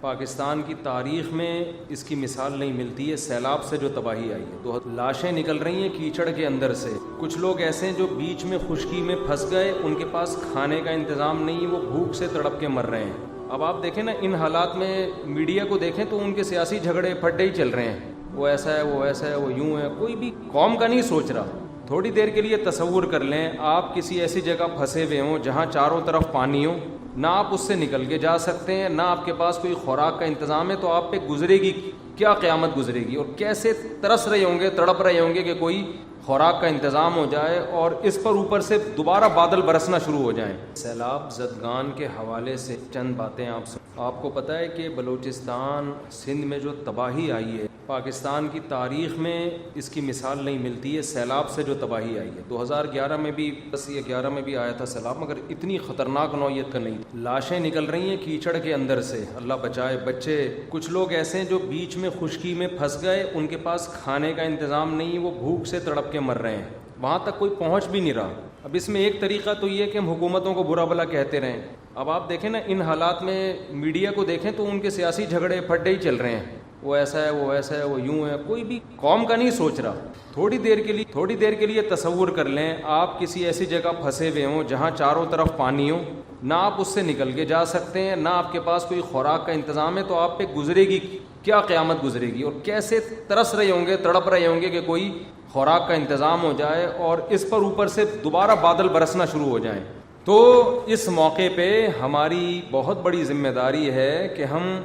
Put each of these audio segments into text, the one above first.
پاکستان کی تاریخ میں اس کی مثال نہیں ملتی ہے سیلاب سے جو تباہی آئی ہے. لاشیں نکل رہی ہیں کیچڑ کے اندر سے. کچھ لوگ ایسے ہیں جو بیچ میں خشکی میں پھنس گئے, ان کے پاس کھانے کا انتظام نہیں, وہ بھوک سے تڑپ کے مر رہے ہیں. اب آپ دیکھیں نا, ان حالات میں میڈیا کو دیکھیں تو ان کے سیاسی جھگڑے پھڈے ہی چل رہے ہیں. وہ ایسا ہے, وہ ایسا ہے, وہ یوں ہے. کوئی بھی قوم کا نہیں سوچ رہا. تھوڑی دیر کے لیے تصور کر لیں, آپ کسی ایسی جگہ پھنسے ہوئے ہوں جہاں چاروں طرف پانی ہو, نہ آپ اس سے نکل کے جا سکتے ہیں, نہ آپ کے پاس کوئی خوراک کا انتظام ہے, تو آپ پہ گزرے گی کیا قیامت گزرے گی, اور کیسے ترس رہے ہوں گے, تڑپ رہے ہوں گے کہ کوئی خوراک کا انتظام ہو جائے اور اس پر اوپر سے دوبارہ بادل برسنا شروع ہو جائیں. سیلاب زدگان کے حوالے سے چند باتیں آپ کو پتہ ہے کہ بلوچستان سندھ میں جو تباہی آئی ہے, پاکستان کی تاریخ میں اس کی مثال نہیں ملتی ہے سیلاب سے جو تباہی آئی ہے. 2011 میں بھی 10-11 میں بھی آیا تھا سیلاب, مگر اتنی خطرناک نوعیت کا نہیں. لاشیں نکل رہی ہیں کیچڑ کے اندر سے, اللہ بچائے. بچے, کچھ لوگ ایسے ہیں جو بیچ میں خشکی میں پھنس گئے, ان کے پاس کھانے کا انتظام نہیں, وہ بھوک سے تڑپ کے مر رہے ہیں, وہاں تک کوئی پہنچ بھی نہیں رہا. اب اس میں ایک طریقہ تو یہ کہ ہم حکومتوں کو برا بھلا کہتے رہیں. اب آپ دیکھیں نا, ان حالات میں میڈیا کو دیکھیں تو ان کے سیاسی جھگڑے پھڈے ہی چل رہے ہیں. وہ ایسا ہے, وہ ایسا ہے, وہ یوں ہے. کوئی بھی قوم کا نہیں سوچ رہا. تھوڑی دیر کے لیے تصور کر لیں, آپ کسی ایسی جگہ پھنسے ہوئے ہوں جہاں چاروں طرف پانی ہو, نہ آپ اس سے نکل کے جا سکتے ہیں, نہ آپ کے پاس کوئی خوراک کا انتظام ہے, تو آپ پہ گزرے گی کیا قیامت گزرے گی, اور کیسے ترس رہے ہوں گے, تڑپ رہے ہوں گے کہ کوئی خوراک کا انتظام ہو جائے اور اس پر اوپر سے دوبارہ بادل برسنا شروع ہو جائیں. تو اس موقع پہ ہماری بہت بڑی ذمہ داری ہے کہ ہم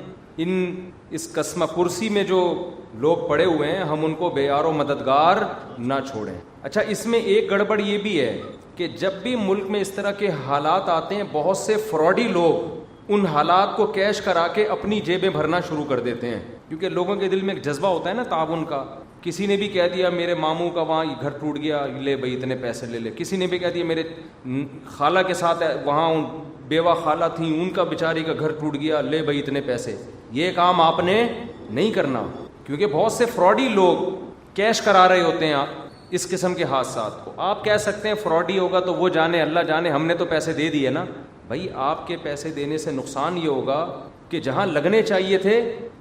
اس قسمہ پرسی میں جو لوگ پڑے ہوئے ہیں, ہم ان کو بے یار و مددگار نہ چھوڑیں. اچھا, اس میں ایک گڑبڑ یہ بھی ہے کہ جب بھی ملک میں اس طرح کے حالات آتے ہیں, بہت سے فراڈی لوگ ان حالات کو کیش کرا کے اپنی جیبیں بھرنا شروع کر دیتے ہیں, کیونکہ لوگوں کے دل میں ایک جذبہ ہوتا ہے نا تعاون کا. کسی نے بھی کہہ دیا میرے ماموں کا وہاں گھر ٹوٹ گیا, لے بھائی اتنے پیسے لے لے. کسی نے بھی کہہ دیا میرے خالہ کے ساتھ وہاں بیوہ خالہ تھیں, ان کا بیچاری کا گھر ٹوٹ گیا, لے بھائی اتنے پیسے. یہ کام آپ نے نہیں کرنا, کیونکہ بہت سے فراڈی لوگ کیش کرا رہے ہوتے ہیں اس قسم کے حادثات کو. آپ کہہ سکتے ہیں فراڈی ہوگا تو وہ جانے, اللہ جانے, ہم نے تو پیسے دے دیے نا. بھائی آپ کے پیسے دینے سے نقصان یہ ہوگا کہ جہاں لگنے چاہیے تھے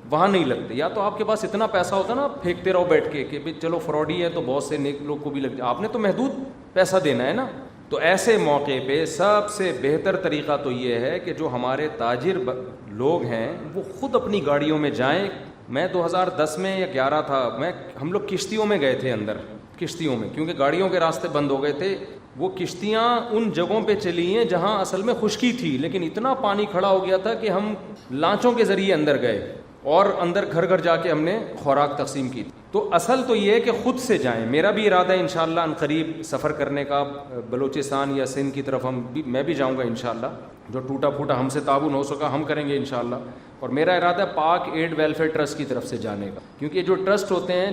وہاں نہیں لگتے. یا تو آپ کے پاس اتنا پیسہ ہوتا نا, پھینکتے رہو بیٹھ کے کہ بھائی چلو فراڈی ہے تو بہت سے نیک لوگ کو بھی لگ جائے. آپ نے تو محدود پیسہ دینا ہے نا. تو ایسے موقع پہ سب سے بہتر طریقہ تو یہ ہے کہ جو ہمارے تاجر لوگ ہیں وہ خود اپنی گاڑیوں میں جائیں. میں 2010 میں یا 11 تھا, ہم لوگ کشتیوں میں گئے تھے اندر, کشتیوں میں, کیونکہ گاڑیوں کے راستے بند ہو گئے تھے. وہ کشتیاں ان جگہوں پہ چلی ہیں جہاں اصل میں خشکی تھی, لیکن اتنا پانی کھڑا ہو گیا تھا کہ ہم لانچوں کے ذریعے اندر گئے اور اندر گھر گھر جا کے ہم نے خوراک تقسیم کی. تو اصل تو یہ ہے کہ خود سے جائیں. میرا بھی ارادہ ہے انشاءاللہ ان قریب سفر کرنے کا بلوچستان یا سندھ کی طرف, میں بھی جاؤں گا انشاءاللہ. جو ٹوٹا پھوٹا ہم سے تعاون ہو سکا ہم کریں گے انشاءاللہ. اور میرا ارادہ ہے پاک ایڈ ویلفیئر ٹرسٹ کی طرف سے جانے کا, کیونکہ جو ٹرسٹ ہوتے ہیں,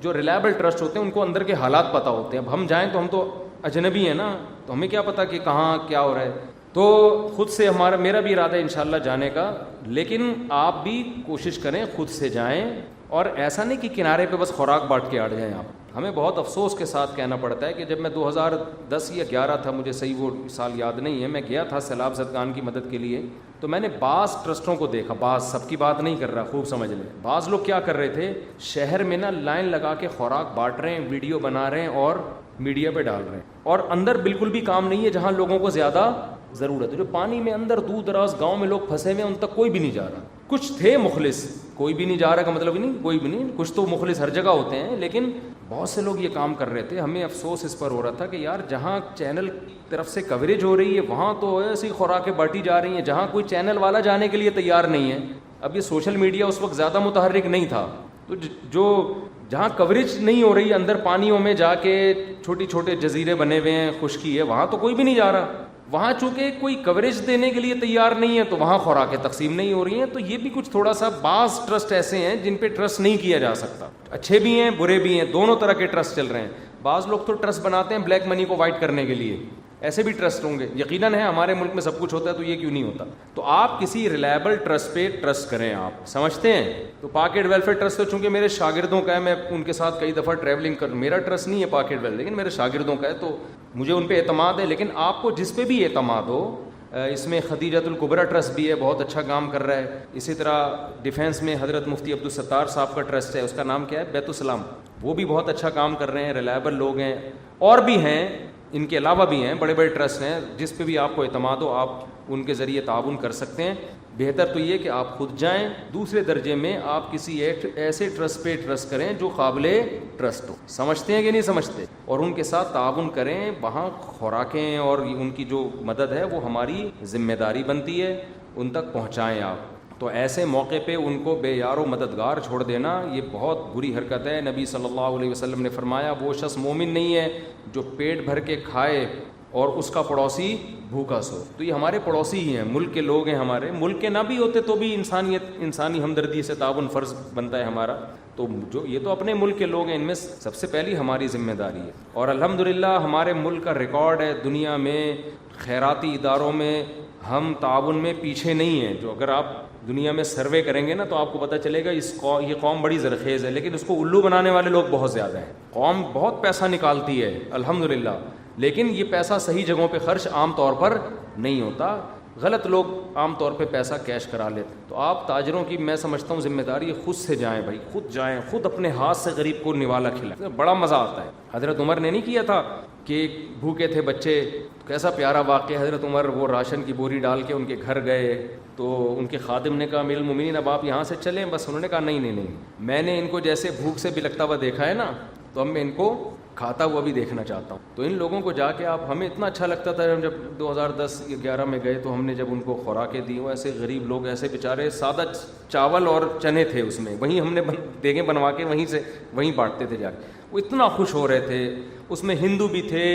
جو ریلائبل ٹرسٹ ہوتے ہیں, ان کو اندر کے حالات پتہ ہوتے ہیں. اب ہم جائیں تو ہم تو اجنبی ہیں نا, تو ہمیں کیا پتہ کہ کہاں کیا ہو رہا ہے. تو خود سے میرا بھی ارادہ ہے انشاءاللہ جانے کا, لیکن آپ بھی کوشش کریں خود سے جائیں, اور ایسا نہیں کہ کنارے پہ بس خوراک بانٹ کے آ جائیں آپ. ہمیں بہت افسوس کے ساتھ کہنا پڑتا ہے کہ جب میں 2010 یا 11 تھا, مجھے صحیح وہ سال یاد نہیں ہے, میں گیا تھا سیلاب زدگان کی مدد کے لیے, تو میں نے بعض ٹرسٹوں کو دیکھا, بعض, سب کی بات نہیں کر رہا, خوب سمجھ لیں. بعض لوگ کیا کر رہے تھے, شہر میں نا لائن لگا کے خوراک بانٹ رہے ہیں, ویڈیو بنا رہے ہیں اور میڈیا پہ ڈال رہے ہیں, اور اندر بالکل بھی کام نہیں ہے جہاں لوگوں کو زیادہ ضرورت ہے. جو پانی میں اندر دور دراز گاؤں میں لوگ پھنسے ہوئے ہیں, ان تک کوئی بھی نہیں جا رہا. کچھ تھے مخلص, کوئی بھی نہیں جا رہا کا مطلب نہیں کوئی بھی نہیں, کچھ تو مخلص ہر جگہ ہوتے ہیں, لیکن بہت سے لوگ یہ کام کر رہے تھے. ہمیں افسوس اس پر ہو رہا تھا کہ یار جہاں چینل طرف سے کوریج ہو رہی ہے وہاں تو ایسی خوراکیں بانٹی جا رہی ہیں, جہاں کوئی چینل والا جانے کے لیے تیار نہیں ہے. اب یہ سوشل میڈیا اس وقت زیادہ متحرک نہیں تھا, تو جو جہاں کوریج نہیں ہو رہی ہے, اندر پانیوں میں جا کے چھوٹی چھوٹے جزیرے بنے ہوئے ہیں, خشکی ہے, وہاں تو کوئی بھی نہیں جا رہا. وہاں چونکہ کوئی کوریج دینے کے لیے تیار نہیں ہے, تو وہاں خوراکیں تقسیم نہیں ہو رہی ہیں. تو یہ بھی کچھ تھوڑا سا, بعض ٹرسٹ ایسے ہیں جن پہ ٹرسٹ نہیں کیا جا سکتا. اچھے بھی ہیں برے بھی ہیں, دونوں طرح کے ٹرسٹ چل رہے ہیں. بعض لوگ تو ٹرسٹ بناتے ہیں بلیک منی کو وائٹ کرنے کے لیے, ایسے بھی ٹرسٹ ہوں گے. یقیناً ہے ہمارے ملک میں سب کچھ ہوتا ہے, تو یہ کیوں نہیں ہوتا. تو آپ کسی ریلائبل ٹرسٹ پہ ٹرسٹ کریں. آپ سمجھتے ہیں, تو پاکٹ ویلفیئر ٹرسٹ تو چونکہ میرے شاگردوں کا ہے, میں ان کے ساتھ کئی دفعہ ٹریولنگ کر, میرا ٹرسٹ نہیں ہے پاکٹ ویلفیئر, لیکن میرے شاگردوں کا ہے, تو مجھے ان پہ اعتماد ہے. لیکن آپ کو جس پہ بھی اعتماد ہو, اس میں خدیجۃ الکبریٰ ٹرسٹ بھی ہے، بہت اچھا کام کر رہا ہے. اسی طرح ڈیفینس میں حضرت مفتی عبدالستار صاحب کا ٹرسٹ ہے، اس کا نام کیا ہے، بیت السلام، وہ بھی بہت اچھا کام کر رہے ہیں، ریلائبل لوگ ہیں. اور بھی ہیں، ان کے علاوہ بھی ہیں، بڑے بڑے ٹرسٹ ہیں، جس پہ بھی آپ کو اعتماد ہو آپ ان کے ذریعے تعاون کر سکتے ہیں. بہتر تو یہ کہ آپ خود جائیں. دوسرے درجے میں آپ کسی ایسے ٹرسٹ پہ ٹرسٹ کریں جو قابل ٹرسٹ ہو. سمجھتے ہیں کہ نہیں سمجھتے؟ اور ان کے ساتھ تعاون کریں. وہاں خوراکیں اور ان کی جو مدد ہے وہ ہماری ذمہ داری بنتی ہے، ان تک پہنچائیں آپ. تو ایسے موقع پہ ان کو بے یار و مددگار چھوڑ دینا یہ بہت بری حرکت ہے. نبی صلی اللہ علیہ وسلم نے فرمایا وہ شخص مومن نہیں ہے جو پیٹ بھر کے کھائے اور اس کا پڑوسی بھوکا سو. تو یہ ہمارے پڑوسی ہی ہیں، ملک کے لوگ ہیں ہمارے. ملک کے نہ بھی ہوتے تو بھی انسانی ہمدردی سے تعاون فرض بنتا ہے ہمارا. تو جو یہ تو اپنے ملک کے لوگ ہیں، ان میں سب سے پہلی ہماری ذمہ داری ہے. اور الحمدللہ ہمارے ملک کا ریکارڈ ہے دنیا میں، خیراتی اداروں میں ہم تعاون میں پیچھے نہیں ہیں. جو اگر آپ دنیا میں سروے کریں گے نا تو آپ کو پتہ چلے گا یہ قوم بڑی زرخیز ہے، لیکن اس کو الو بنانے والے لوگ بہت زیادہ ہیں. قوم بہت پیسہ نکالتی ہے الحمدللہ، لیکن یہ پیسہ صحیح جگہوں پہ خرچ عام طور پر نہیں ہوتا. غلط لوگ عام طور پہ پیسہ کیش کرا لیتے. تو آپ تاجروں کی میں سمجھتا ہوں ذمہ داری خود سے جائیں بھائی، خود جائیں، خود اپنے ہاتھ سے غریب کو نوالا کھلائیں. بڑا مزہ آتا ہے. حضرت عمر نے نہیں کیا تھا کہ بھوکے تھے بچے، کیسا پیارا واقعہ. حضرت عمر وہ راشن کی بوری ڈال کے ان کے گھر گئے تو ان کے خادم نے کہا امیر المومنین اب آپ یہاں سے چلیں. بس انہوں نے کہا نہیں، میں نے ان کو جیسے بھوک سے بلکتا ہوا دیکھا ہے نا، تو اب میں ان کو کھاتا ہوا بھی دیکھنا چاہتا ہوں. تو ان لوگوں کو جا کے آپ، ہمیں اتنا اچھا لگتا تھا جب 2010-11 میں گئے تو ہم نے جب ان کو خوراکیں دی. وہ ایسے غریب لوگ، ایسے بیچارے سادہ چاول اور چنے تھے اس میں، وہیں ہم نے دیگیں بنوا کے وہیں بانٹتے تھے جا کے. وہ اتنا خوش ہو رہے تھے. اس میں ہندو بھی تھے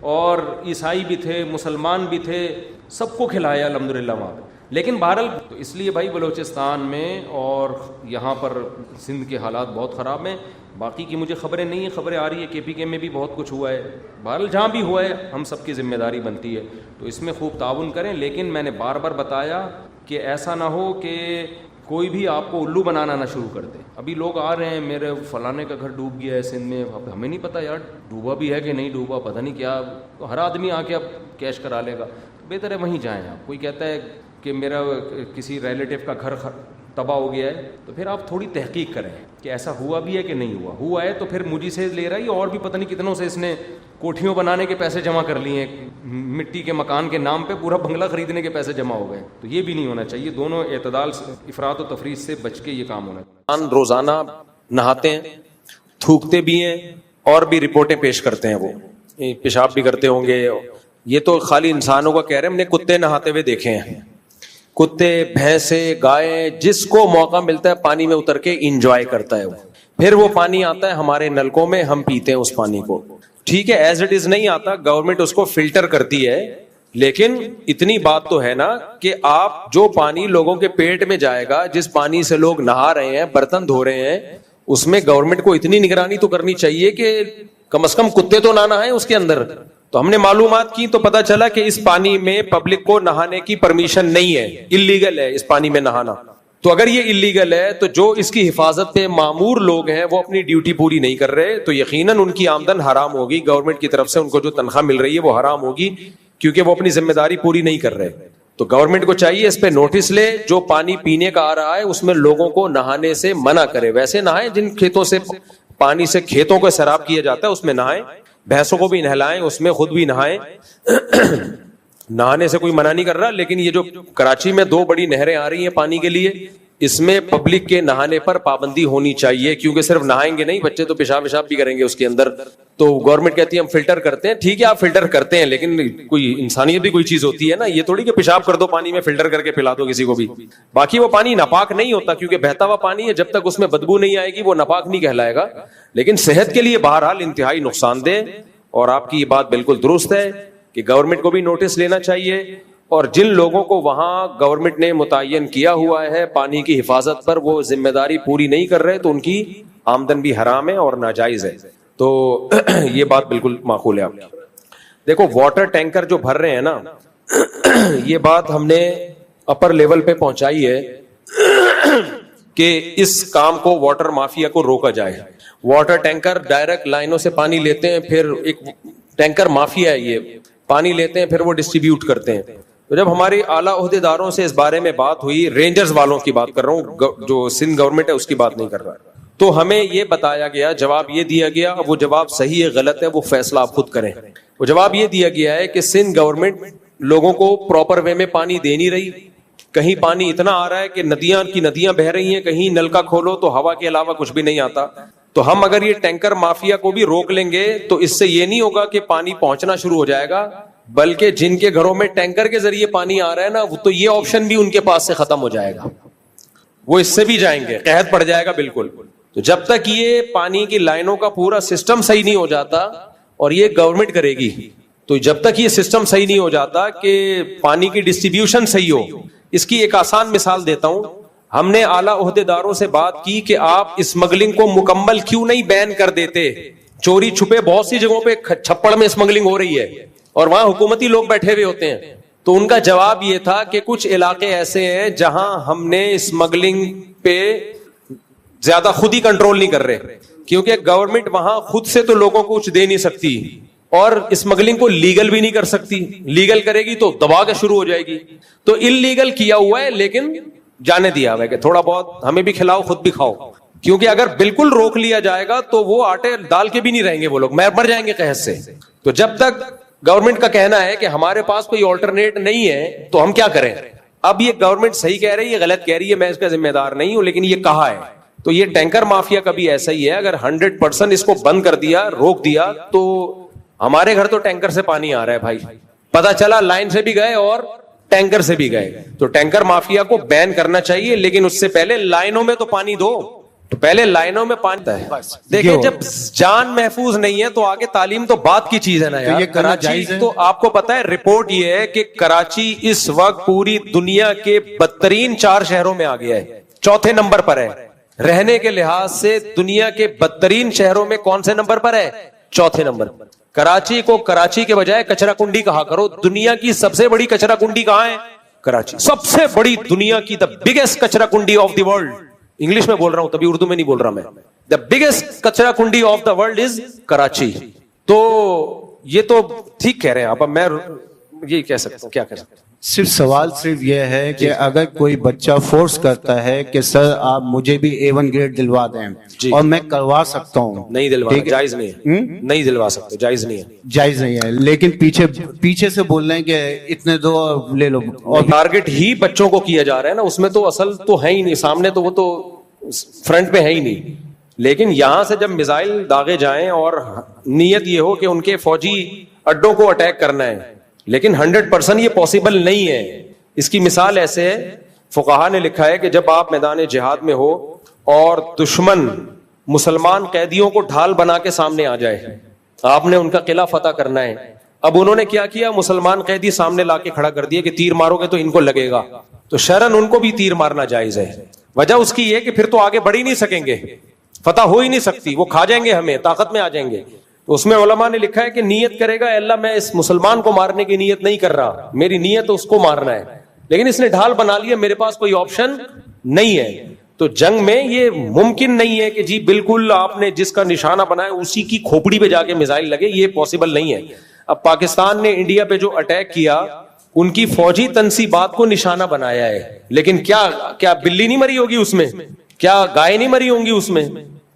اور عیسائی بھی تھے، مسلمان بھی تھے، سب کو کھلایا الحمدللہ وہاں پہ. لیکن بہرحال تو اس لیے بھائی بلوچستان میں اور یہاں پر سندھ کے حالات بہت خراب ہیں. باقی کی مجھے خبریں نہیں ہیں، خبریں آ رہی ہے KPK میں بھی بہت کچھ ہوا ہے. بہرحال جہاں بھی ہوا ہے ہم سب کی ذمہ داری بنتی ہے، تو اس میں خوب تعاون کریں. لیکن میں نے بار بار بتایا کہ ایسا نہ ہو کہ کوئی بھی آپ کو الو بنانا نہ شروع کر دے. ابھی لوگ آ رہے ہیں میرے فلانے کا گھر ڈوب گیا ہے سندھ میں، اب ہمیں نہیں پتہ یار ڈوبا بھی ہے کہ نہیں ڈوبا، پتہ نہیں کیا. تو ہر آدمی آ کے اب کیش کرا لے گا. بہتر ہے وہیں جائیں آپ. کوئی کہتا ہے کہ میرا کسی ریلیٹیو کا گھر تباہ ہو گیا ہے، تو پھر آپ تھوڑی تحقیق کریں کہ ایسا ہوا بھی ہے کہ نہیں ہوا ہے تو پھر مجھے سے لے رہا ہے، اور بھی پتہ نہیں کتنوں سے اس نے کوٹھیوں بنانے کے پیسے جمع کر لیے ہیں، مٹی کے مکان کے نام پہ پورا بنگلہ خریدنے کے پیسے جمع ہو گئے. تو یہ بھی نہیں ہونا چاہیے. دونوں اعتدال، افراط و تفریط سے بچ کے یہ کام ہونا چاہیے. روزانہ نہاتے ہیں، تھوکتے بھی ہیں اور بھی رپورٹیں پیش کرتے ہیں. وہ پیشاب بھی کرتے ہوں گے. یہ تو خالی انسانوں کا کہہ رہے ہیں، ہم نے کتے نہاتے ہوئے دیکھے ہیں. کتے، بھینسیں، گائیں، جس کو موقع ملتا ہے پانی میں اتر کے انجوائے کرتا ہے. پھر وہ پانی آتا ہے ہمارے نلکوں میں، ہم پیتے ہیں اس پانی کو. ٹھیک ہے، ایز اٹ از نہیں آتا، گورنمنٹ اس کو فلٹر کرتی ہے. لیکن اتنی بات تو ہے نا کہ آپ جو پانی لوگوں کے پیٹ میں جائے گا، جس پانی سے لوگ نہا رہے ہیں، برتن دھو رہے ہیں، اس میں گورنمنٹ کو اتنی نگرانی تو کرنی چاہیے کہ کم از کم کتے تو نہ نہائیں اس کے اندر. تو ہم نے معلومات کی تو پتا چلا کہ اس پانی میں پبلک کو نہانے کی پرمیشن نہیں ہے، اللیگل ہے اس پانی میں نہانا. تو اگر یہ اللیگل ہے تو جو اس کی حفاظت پہ مامور لوگ ہیں وہ اپنی ڈیوٹی پوری نہیں کر رہے، تو یقیناً ان کی آمدن حرام ہوگی. گورنمنٹ کی طرف سے ان کو جو تنخواہ مل رہی ہے وہ حرام ہوگی، کیونکہ وہ اپنی ذمہ داری پوری نہیں کر رہے. تو گورنمنٹ کو چاہیے اس پہ نوٹس لے، جو پانی پینے کا آ رہا ہے اس میں لوگوں کو نہانے سے منع کرے. ویسے نہائیں، جن کھیتوں سے پانی سے کھیتوں کو سیراب کیا جاتا ہے اس میں نہائیں، بھینسوں کو بھی نہلائیں، اس میں خود بھی نہائیں. نہانے سے کوئی منع نہیں کر رہا. لیکن یہ جو کراچی میں 2 بڑی نہریں آ رہی ہیں پانی کے لیے، اس میں پبلک کے نہانے پر پابندی ہونی چاہیے، کیونکہ صرف نہائیں گے نہیں، بچے تو پیشاب بھی کریں گے اس کے اندر. تو گورنمنٹ کہتی ہے ہم فلٹر کرتے ہیں. ٹھیک ہے آپ فلٹر کرتے ہیں، لیکن کوئی انسانیت بھی کوئی چیز ہوتی ہے نا. یہ تھوڑی کہ پیشاب کر دو پانی میں، فلٹر کر کے پلا دو کسی کو بھی. باقی وہ پانی ناپاک نہیں ہوتا، کیونکہ بہتا ہوا پانی ہے، جب تک اس میں بدبو نہیں آئے گی وہ ناپاک نہیں کہلائے گا. لیکن صحت کے لیے بہرحال انتہائی نقصان دہ. اور آپ کی یہ بات بالکل درست ہے کہ گورنمنٹ کو بھی نوٹس لینا چاہیے، اور جن لوگوں کو وہاں گورنمنٹ نے متعین کیا ہوا ہے پانی کی حفاظت پر، وہ ذمہ داری پوری نہیں کر رہے تو ان کی آمدن بھی حرام ہے اور ناجائز ہے. تو یہ بات بالکل معقول ہے آپ کی. دیکھو واٹر ٹینکر جو بھر رہے ہیں نا، یہ بات ہم نے اپر لیول پہ پہنچائی ہے کہ اس کام کو، واٹر مافیا کو روکا جائے. واٹر ٹینکر ڈائریکٹ لائنوں سے پانی لیتے ہیں، پھر ایک ٹینکر مافیا ہے، یہ پانی لیتے ہیں پھر وہ ڈسٹریبیوٹ کرتے ہیں. تو جب ہماری اعلیٰ عہدیداروں سے اس بارے میں بات ہوئی، رینجرز والوں کی بات کر رہا ہوں، جو سندھ گورنمنٹ ہے اس کی بات نہیں کر رہا، تو ہمیں یہ بتایا گیا، جواب یہ دیا گیا، اب وہ جواب صحیح ہے غلط ہے وہ فیصلہ آپ خود کریں. وہ جواب یہ دیا گیا ہے کہ سندھ گورنمنٹ لوگوں کو پراپر وے میں پانی دے نہیں رہی. کہیں پانی اتنا آ رہا ہے کہ ندیاں بہ رہی ہیں، کہیں نلکا کھولو تو ہوا کے علاوہ کچھ بھی نہیں آتا. تو ہم اگر یہ ٹینکر مافیا کو بھی روک لیں گے تو اس سے یہ نہیں ہوگا کہ پانی پہنچنا شروع ہو جائے گا، بلکہ جن کے گھروں میں ٹینکر کے ذریعے پانی آ رہا ہے نا، وہ تو یہ آپشن بھی ان کے پاس سے ختم ہو جائے گا، وہ اس سے بھی جائیں گے، قحط پڑ جائے گا بالکل. تو جب تک یہ پانی کی لائنوں کا پورا سسٹم صحیح نہیں ہو جاتا، اور یہ گورنمنٹ کرے گی، تو جب تک یہ سسٹم صحیح نہیں ہو جاتا کہ پانی کی ڈسٹریبیوشن صحیح ہو. اس کی ایک آسان مثال دیتا ہوں. ہم نے اعلیٰ عہدیداروں سے بات کی کہ آپ اسمگلنگ کو مکمل کیوں نہیں بین کر دیتے. چوری چھپے بہت سی جگہوں پہ چھپڑ میں اسمگلنگ ہو رہی ہے اور وہاں حکومتی لوگ بیٹھے ہوئے ہوتے ہیں. تو ان کا جواب یہ تھا کہ کچھ علاقے ایسے ہیں جہاں ہم نے اسمگلنگ پہ زیادہ خود ہی کنٹرول نہیں کر رہے، کیونکہ گورنمنٹ وہاں خود سے تو لوگوں کو کچھ دے نہیں سکتی اور اسمگلنگ کو لیگل بھی نہیں کر سکتی. لیگل کرے گی تو دبا کے شروع ہو جائے گی. تو انلیگل کیا ہوا ہے لیکن جانے دیا ہوا ہے کہ تھوڑا بہت ہمیں بھی کھلاؤ خود بھی کھاؤ، کیونکہ اگر بالکل روک لیا جائے گا تو وہ آٹے ڈال کے بھی نہیں رہیں گے، وہ لوگ مر جائیں گے قحط سے. تو جب تک گورنمنٹ کا کہنا ہے کہ ہمارے پاس کوئی آلٹرنیٹ نہیں ہے تو ہم کیا کریں. اب یہ گورنمنٹ صحیح کہہ رہی ہے غلط کہہ رہی ہے، میں اس کا ذمہ دار نہیں ہوں، لیکن یہ کہا ہے. تو یہ ٹینکر مافیا کا بھی ایسا ہی ہے، اگر 100% اس کو بند کر دیا، روک دیا، تو ہمارے گھر تو ٹینکر سے پانی آ رہا ہے بھائی، پتا چلا لائن سے بھی گئے اور ٹینکر سے بھی گئے. تو ٹینکر مافیا کو بین کرنا چاہیے، لیکن اس سے پہلے لائنوں میں تو پانی دو. تو پہلے لائنوں میں پانی دیکھیں، جب جان محفوظ نہیں ہے تو آگے تعلیم تو بات کی چیز ہے نا یار. کراچی تو آپ کو پتا ہے، رپورٹ یہ ہے کہ کراچی اس وقت پوری دنیا کے بدترین 4 شہروں میں آ گیا ہے، 4تھے نمبر پر ہے. رہنے کے لحاظ سے دنیا کے بدترین شہروں میں کون سے نمبر پر ہے؟ 4تھے نمبر. کراچی کو کراچی کے بجائے کچرا کنڈی کہا کرو. دنیا کی سب سے بڑی کچرا کنڈی کہاں ہے؟ کراچی. سب سے بڑی دنیا کی the biggest کچرا کنڈی آف دی ورلڈ. انگلش میں بول رہا ہوں تبھی اردو میں نہیں بول رہا میں. the biggest کچرا کنڈی of the world is Karachi. تو یہ تو ٹھیک کہہ رہے ہیں آپ. اب میں یہ کہہ سکتا ہوں، کیا کہہ سکتا ہوں. صرف سوال صرف یہ ہے کہ اگر کوئی بچہ فورس کرتا ہے کہ سر آپ مجھے بھی A1 گریڈ دلوا دیں اور میں کروا سکتا ہوں، نہیں دلوانا جائز نہیں ہے، نہیں دلوا سکتے، جائز نہیں ہے، جائز نہیں ہے. لیکن پیچھے سے بول رہے ہیں کہ اتنے دو لے لو، اور ٹارگٹ ہی بچوں کو کیا جا رہا ہے نا. اس میں تو اصل تو ہے ہی نہیں، سامنے تو وہ تو فرنٹ پہ ہے ہی نہیں. لیکن یہاں سے جب میزائل داغے جائیں اور نیت یہ ہو کہ ان کے فوجی اڈوں کو اٹیک کرنا ہے، لیکن 100% یہ پاسبل نہیں ہے. اس کی مثال ایسے ہے، فقہا نے لکھا ہے کہ جب آپ میدان جہاد میں ہو اور دشمن مسلمان قیدیوں کو ڈھال بنا کے سامنے آ جائے، آپ نے ان کا قلعہ فتح کرنا ہے. اب انہوں نے کیا کیا، مسلمان قیدی سامنے لا کے کھڑا کر دیا کہ تیر مارو گے تو ان کو لگے گا. تو شرعن ان کو بھی تیر مارنا جائز ہے. وجہ اس کی یہ کہ پھر تو آگے بڑھ ہی نہیں سکیں گے، فتح ہو ہی نہیں سکتی، وہ کھا جائیں گے، ہمیں طاقت میں آ جائیں گے. اس میں علماء نے لکھا ہے کہ نیت کرے گا، اے اللہ میں اس مسلمان کو مارنے کی نیت نہیں کر رہا، میری نیت اس کو مارنا ہے، لیکن اس نے ڈھال بنا لیا، میرے پاس کوئی آپشن نہیں ہے. تو جنگ میں یہ ممکن نہیں ہے کہ جی بالکل آپ نے جس کا نشانہ بنایا اسی کی کھوپڑی پہ جا کے میزائل لگے، یہ پاسبل نہیں ہے. اب پاکستان نے انڈیا پہ جو اٹیک کیا، ان کی فوجی تنصیبات کو نشانہ بنایا ہے، لیکن کیا بلی نہیں مری ہوگی اس میں؟ کیا گائے نہیں مری ہوں گی اس میں؟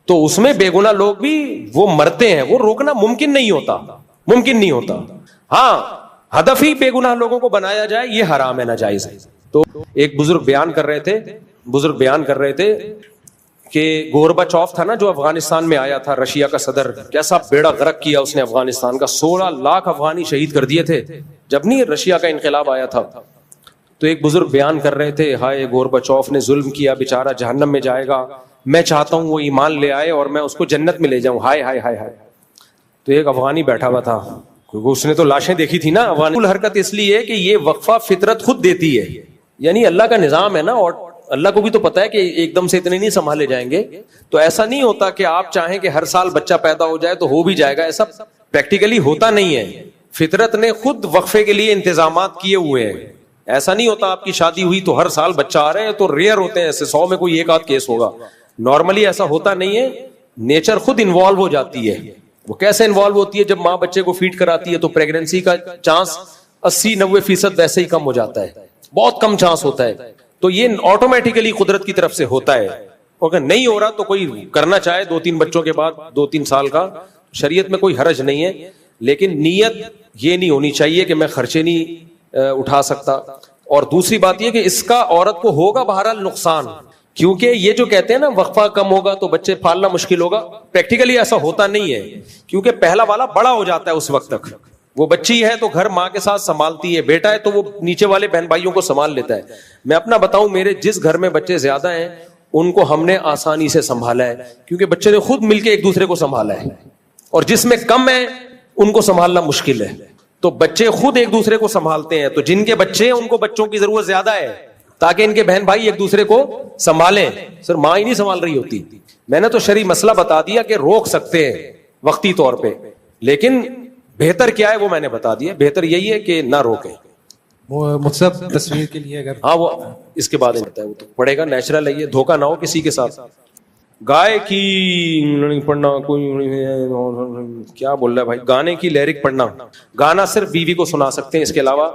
تو اس میں بے گناہ لوگ بھی وہ مرتے ہیں، وہ روکنا ممکن نہیں ہوتا. ہاں، ہدف ہی بے گناہ لوگوں کو بنایا جائے، یہ حرام ہے، ناجائز ہے. تو ایک بزرگ بیان کر رہے تھے کہ گورباچوف تھا نا جو افغانستان میں آیا تھا، رشیا کا صدر، کیسا بیڑا غرق کیا اس نے افغانستان کا، 16 لاکھ افغانی شہید کر دیے تھے جب نہیں رشیا کا انقلاب آیا تھا. تو ایک بزرگ بیان کر رہے تھے، ہائے گورباچوف نے ظلم کیا، بیچارہ جہنم میں جائے گا، میں چاہتا ہوں وہ ایمان لے آئے اور میں اس کو جنت میں لے جاؤں، ہائے ہائے ہائے ہائے. تو ایک افغانی بیٹھا ہوا تھا، کیونکہ اس نے تو لاشیں دیکھی تھی نا. افغانی حرکت اس لیے ہے کہ یہ وقفہ فطرت خود دیتی ہے، یعنی اللہ کا نظام ہے نا، اور اللہ کو بھی تو پتا ہے کہ ایک دم سے اتنے نہیں سنبھالے جائیں گے. تو ایسا نہیں ہوتا کہ آپ چاہیں کہ ہر سال بچہ پیدا ہو جائے تو ہو بھی جائے گا، ایسا پریکٹیکلی ہوتا نہیں ہے. فطرت نے خود وقفے کے لیے انتظامات کیے ہوئے ہیں. ایسا نہیں ہوتا آپ کی شادی ہوئی تو ہر سال بچہ آ رہے ہیں، تو ریئر ہوتے ہیں ایسے، 100 میں کوئی ایک آدھ کیس ہوگا. نارملی ایسا ہوتا نہیں ہے، نیچر خود انوالو ہو جاتی ہے. وہ کیسے انوالو ہوتی ہے؟ جب ماں بچے کو فیڈ کراتی ہے تو پریگننسی کا چانس 80-90% ویسے ہی کم ہو جاتا ہے, بہت کم چانس ہوتا ہے. تو یہ آٹومیٹیکلی قدرت کی طرف سے ہوتا ہے. اگر نہیں ہو رہا تو کوئی کرنا چاہے 2-3 بچوں کے بعد 2-3 سال کا, شریعت میں کوئی حرج نہیں ہے, لیکن نیت یہ نہیں ہونی چاہیے کہ میں خرچے نہیں اٹھا سکتا. اور دوسری بات یہ کہ اس کا عورت کو ہوگا بہرحال نقصان, کیونکہ یہ جو کہتے ہیں نا وقفہ کم ہوگا تو بچے پالنا مشکل ہوگا, پریکٹیکلی ایسا ہوتا نہیں ہے, کیونکہ پہلا والا بڑا ہو جاتا ہے اس وقت تک. وہ بچی ہے تو گھر ماں کے ساتھ سنبھالتی ہے, بیٹا ہے تو وہ نیچے والے بہن بھائیوں کو سنبھال لیتا ہے. میں اپنا بتاؤں, میرے جس گھر میں بچے زیادہ ہیں ان کو ہم نے آسانی سے سنبھالا ہے, کیونکہ بچے نے خود مل کے ایک دوسرے کو سنبھالا ہے. اور جس میں کم ہے ان کو سنبھالنا مشکل ہے. تو بچے خود ایک دوسرے کو سنبھالتے ہیں, تو جن کے بچے ہیں ان کو بچوں کی ضرورت زیادہ ہے تاکہ ان کے بہن بھائی ایک دوسرے کو سنبھالیں. سر ماں ہی نہیں سنبھال رہی ہوتی. میں نے تو شرعی مسئلہ بتا دیا کہ روک سکتے ہیں وقتی طور پہ, لیکن بہتر کیا ہے وہ میں نے بتا دیا. بہتر یہی ہے کہ نہ روکیں. مطلب تصویر کے لیے اگر ہاں وہ اس کے بعد ہے وہ تو پڑھے گا, نیچرل ہے یہ, دھوکہ نہ ہو کسی کے ساتھ. گائے کی پڑھنا, کوئی کیا بول رہا ہے بھائی, گانے کی لیرک پڑھنا, گانا صرف بیوی کو سنا سکتے ہیں, اس کے علاوہ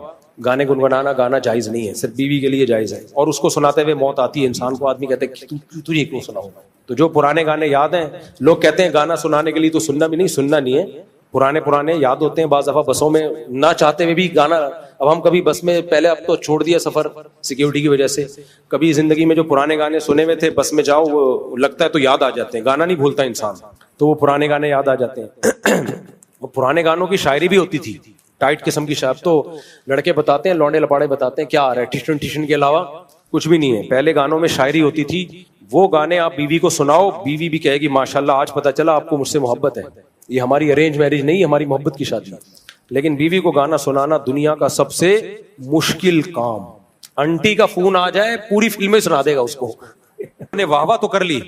گانے گنگنانا گانا جائز نہیں ہے, صرف بیوی کے لیے جائز ہے. اور اس کو سناتے ہوئے موت آتی ہے انسان کو, آدمی کہتے ہیں تجھے کیوں سناؤں. تو جو پرانے گانے یاد ہیں, لوگ کہتے ہیں گانا سنانے کے لیے تو سننا بھی نہیں, سننا نہیں ہے, پرانے یاد ہوتے ہیں. بعض دفعہ بسوں میں نہ چاہتے ہوئے بھی گانا, اب ہم کبھی بس میں, پہلے اب تو چھوڑ دیا سفر سیکیورٹی کی وجہ سے, کبھی زندگی میں جو پرانے گانے سنے ہوئے تھے بس میں جاؤ وہ لگتا ہے تو یاد آ جاتے ہیں. گانا نہیں بھولتا انسان, تو وہ پرانے گانے یاد آ جاتے ہیں. وہ پرانے گانوں کی شاعری بھی ہوتی تھی, ٹائٹ قسم کی شاعری. تو لڑکے بتاتے ہیں, لونڈے لپاڑے بتاتے ہیں کیا آ رہا ہے, ٹیشن کے علاوہ کچھ بھی نہیں ہے. پہلے گانوں میں شاعری ہوتی تھی, وہ گانے آپ بیوی کو سناؤ, بیوی بھی کہے گی ماشاءاللہ آج پتہ چلا آپ کو مجھ سے محبت ہے. یہ ہماری ارینج میرج نہیں, ہماری محبت کی شادی. لیکن بیوی کو گانا سنانا دنیا کا سب سے مشکل کام. انٹی کا فون آ جائے پوری فلمیں سنا دے گا اس کو. نے واہ واہ تو کر لی,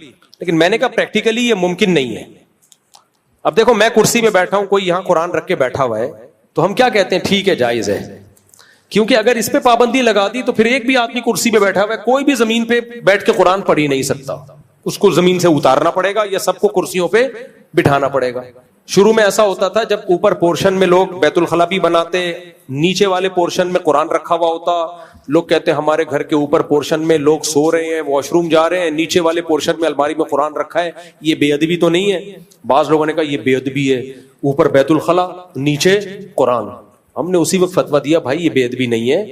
لیکن میں نے کہا پریکٹیکلی یہ ممکن نہیں ہے. اب دیکھو میں کرسی میں بیٹھا ہوں, کوئی یہاں قرآن رکھ کے بیٹھا ہوا ہے, تو ہم کیا کہتے ہیں ٹھیک ہے جائز ہے, کیونکہ اگر اس پہ پابندی لگا دی تو پھر ایک بھی آدمی کرسی پہ بیٹھا ہوا ہے, کوئی بھی زمین پہ بیٹھ کے قرآن پڑھ ہی نہیں سکتا. اس کو زمین سے اتارنا پڑے گا یا سب کو کرسیوں پہ بٹھانا پڑے گا. شروع میں ایسا ہوتا تھا جب اوپر پورشن میں لوگ بیت الخلا بھی بناتے, نیچے والے پورشن میں قرآن رکھا ہوا ہوتا. لوگ کہتے ہیں ہمارے گھر کے اوپر پورشن میں لوگ سو رہے ہیں, واش روم جا رہے ہیں, نیچے والے پورشن میں الماری میں قرآن رکھا ہے, یہ بے ادبی تو نہیں ہے؟ بعض لوگوں نے کہا یہ بے ادبی ہے, اوپر بیت الخلا نیچے قرآن. ہم نے اسی وقت فتویٰ دیا بھائی یہ بے ادبی نہیں ہے,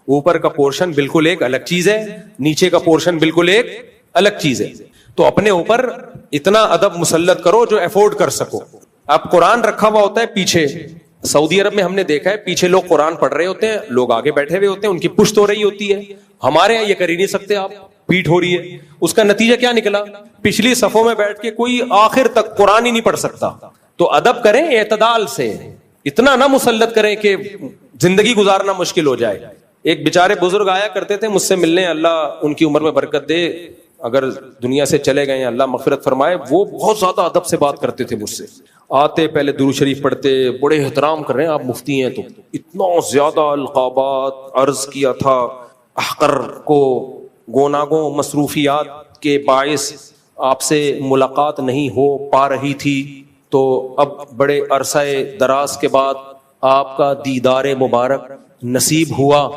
اوپر کا پورشن بالکل ایک الگ چیز ہے, نیچے کا پورشن بالکل ایک الگ چیز ہے. تو اپنے اوپر اتنا ادب مسلط کرو جو افورڈ کر سکو. اب قرآن رکھا ہوا ہوتا ہے پیچھے, سعودی عرب میں ہم نے دیکھا ہے پیچھے لوگ قرآن پڑھ رہے ہوتے ہیں, لوگ آگے بیٹھے ہوئے ہوتے ہیں, ان کی پشت ہو رہی ہوتی ہے. ہمارے یہاں یہ کر ہی نہیں سکتے آپ, پیٹھ ہو رہی ہے. اس کا نتیجہ کیا نکلا, پچھلی صفوں میں بیٹھ کے کوئی آخر تک قرآن ہی نہیں پڑھ سکتا. تو ادب کریں اعتدال سے, اتنا نہ مسلط کریں کہ زندگی گزارنا مشکل ہو جائے. ایک بیچارے بزرگ آیا کرتے تھے مجھ سے ملنے, اللہ ان کی عمر میں برکت دے, اگر دنیا سے چلے گئے اللہ مغفرت فرمائے. وہ بہت زیادہ ادب سے بات کرتے تھے مجھ سے, آتے پہلے درود شریف پڑھتے, بڑے احترام کر رہے ہیں آپ مفتی ہیں, تو اتنا زیادہ القابات عرض کیا تھا. احقر کو گوناگوں مصروفیات کے باعث آپ سے ملاقات نہیں ہو پا رہی تھی, تو اب بڑے عرصہ دراز کے بعد آپ کا دیدار مبارک نصیب ہوا,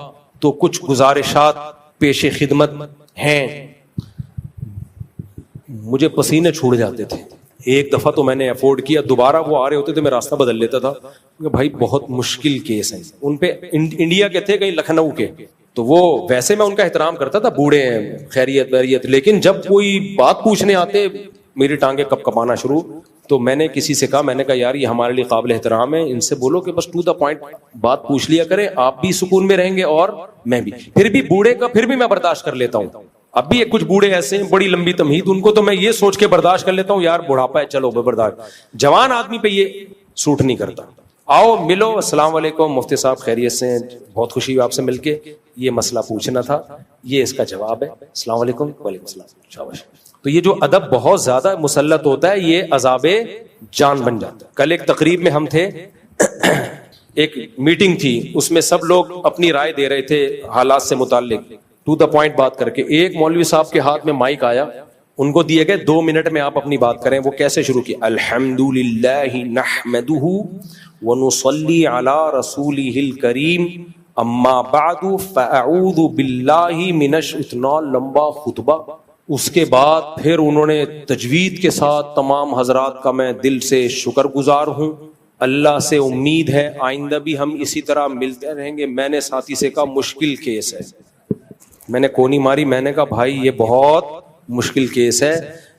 تو کچھ گزارشات پیش خدمت ہیں. مجھے پسینے چھوڑ جاتے تھے. ایک دفعہ تو میں نے افورڈ کیا, دوبارہ وہ آ رہے ہوتے تھے میں راستہ بدل لیتا تھا, بھائی بہت مشکل کیس ہے. ان پہ انڈیا کے تھے, کہیں لکھنؤ کے, تو وہ ویسے میں ان کا احترام کرتا تھا, بوڑھے ہیں خیریت ویریت, لیکن جب کوئی بات پوچھنے آتے میری ٹانگیں کپ کپانا شروع. تو میں نے کسی سے کہا, میں نے کہا یار یہ ہمارے لیے قابل احترام ہے, ان سے بولو کہ بس ٹو دا پوائنٹ بات پوچھ لیا کریں, آپ بھی سکون میں رہیں گے اور میں بھی. پھر بھی بوڑھے کا پھر بھی میں برداشت کر لیتا ہوں. اب بھی کچھ بوڑھے ایسے ہیں بڑی لمبی تمہید, ان کو تو میں یہ سوچ کے برداشت کر لیتا ہوں یار بڑھاپا ہے چلو برداشت. جوان آدمی پہ یہ سوٹ نہیں کرتا. آؤ ملو, السلام علیکم مفتی صاحب خیریت سے ہیں, بہت خوشی ہوئی آپ سے مل کے, یہ مسئلہ پوچھنا تھا, یہ اس کا جواب ہے, السلام علیکم. وعلیکم السلام, شاباش. تو یہ جو ادب بہت زیادہ مسلط ہوتا ہے یہ عذاب جان بن جاتا ہے. کل ایک تقریب میں ہم تھے, ایک میٹنگ تھی, اس میں سب لوگ اپنی رائے دے رہے تھے حالات سے متعلق, ٹو دا پوائنٹ بات کر کے. ایک مولوی صاحب کے ہاتھ میں مائک آیا, ان کو دیے گئے 2 منٹ میں آپ اپنی بات کریں. وہ کیسے شروع کی, الحمدللہ نحمدہ ونصلی علی رسولہ الکریم اما بعد فاعوذ باللہ من اتنا لمبا خطبہ. اس کے بعد پھر انہوں نے تجوید کے ساتھ تمام حضرات کا میں دل سے شکر گزار ہوں. اللہ سے امید ہے آئندہ بھی ہم اسی طرح ملتے رہیں گے. میں نے ساتھی سے کہا مشکل کیس ہے, میں نے کونی ماری, میں نے کہا بھائی یہ بہت مشکل کیس ہے.